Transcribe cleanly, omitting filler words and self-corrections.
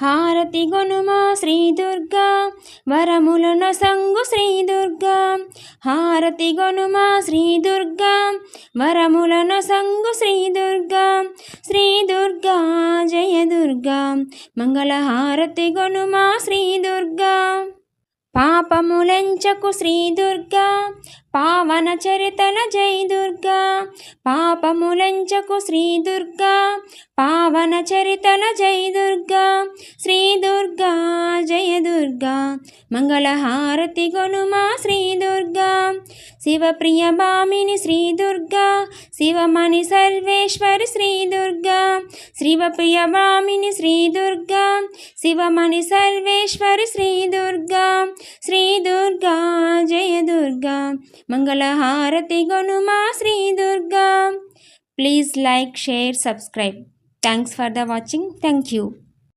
హారతి గొనుమా శ్రీ దుర్గా వరములను సంగు శ్రీ దుర్గా. హారతి గొనుమా శ్రీ దుర్గా వరములను సంగు శ్రీ దుర్గా. శ్రీ దుర్గా జయ దుర్గా మంగళ హారతి గొనుమా శ్రీ దుర్గా. పాపములెంచకు శ్రీ దుర్గా పావన చరితల జై దుర్గా. పాపములెంచకు శ్రీ దుర్గా పావన చరితల జై దుర్గా. శ్రీ దుర్గా జయ దుర్గా మంగళ హారతి గొనుమా శ్రీ దుర్గా. శివప్రియ భామిని శ్రీ దుర్గా శివమణి సర్వేశ్వరి శ్రీ దుర్గా. శివప్రియ భామిని శ్రీ దుర్గా శివమణి సర్వేశ్వరి శ్రీ దుర్గా. శ్రీ దుర్గా జయ దుర్గా మంగళ హారతి గొనుమా Shri Durga. Please like, share, subscribe. Thanks for the watching. Thank you.